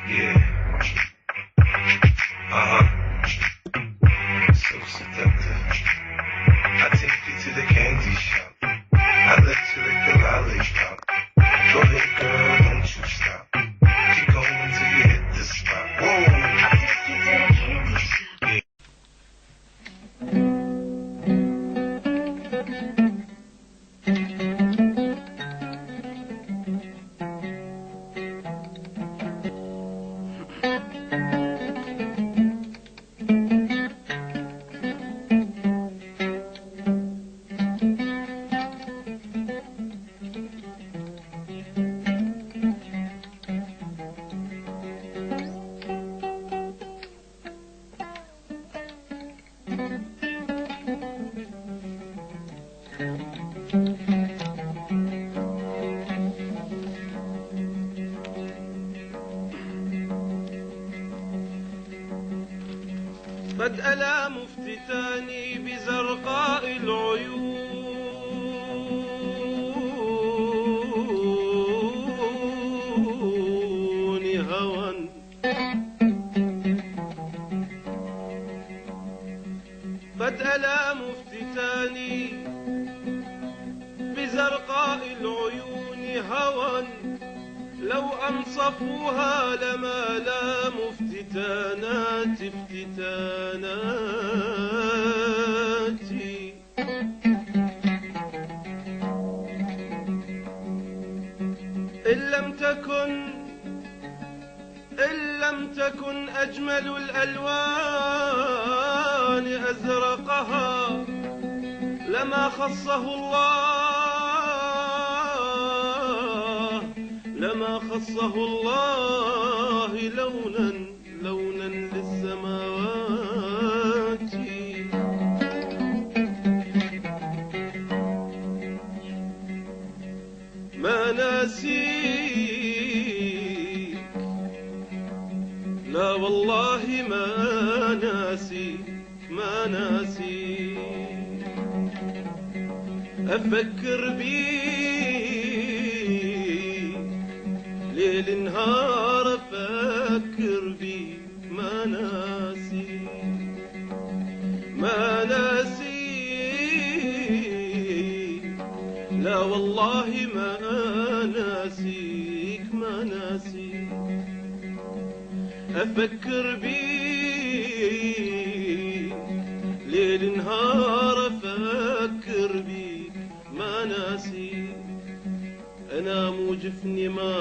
Yeah. So seductive. I take you to the candy shop. I let you lick the lollipop. Go ahead, girl, don't you stop. Keep going till you hit the spot. Whoa. I take you to the candy shop. Yeah. بدأ مفتتاني بزرقاء العيون هوى بدأ مفتتاني بزرقاء العيون هوى لو أنصفوها لما لام افتتانات افتتاناتي إن لم تكن أجمل الألوان أزرقها لما خصه الله لونا للسماوات ما ناسيك لا والله ما ناسيك أفكر بيك ليل نهار أفكر بيك ما ناسيك لا والله ما ناسيك أفكر بيك ليل نهار أفكر بيك ما ناسيك أنام وجفني ما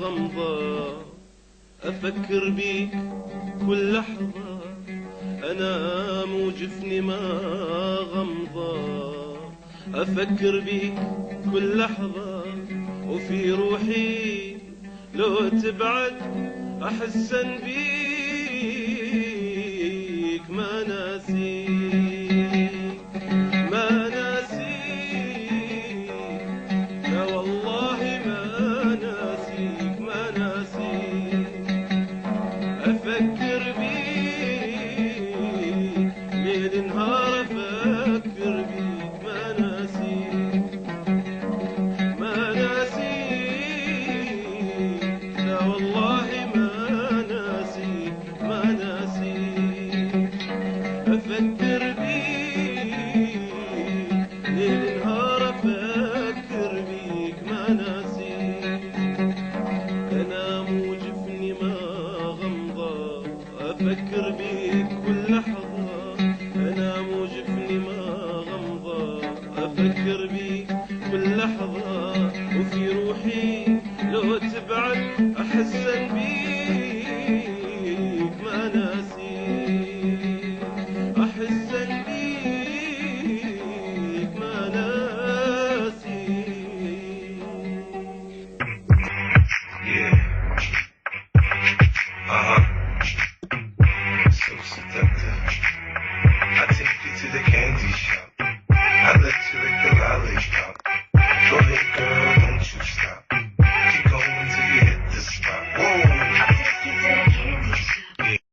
غمضة أفكر بيك كل لحظة أنام وجفني ما غمضة أفكر بيك كل لحظة وفي روحي لو تبعد أحسن بيك ما ناسيك لا والله ما ناسيك أفكر بيك ليل نهار أفكر بيك ما ناسيك لا والله ما ناسيك أفكر بيك ليل نهار أفكر بيك ما ناسيك أنام وجفني ما غمضة أفكر بيك كل لحظة أنام وجفني ما غمضة أفكر بيك كل لحظة وفي روحي لو تبعد أحسن بيك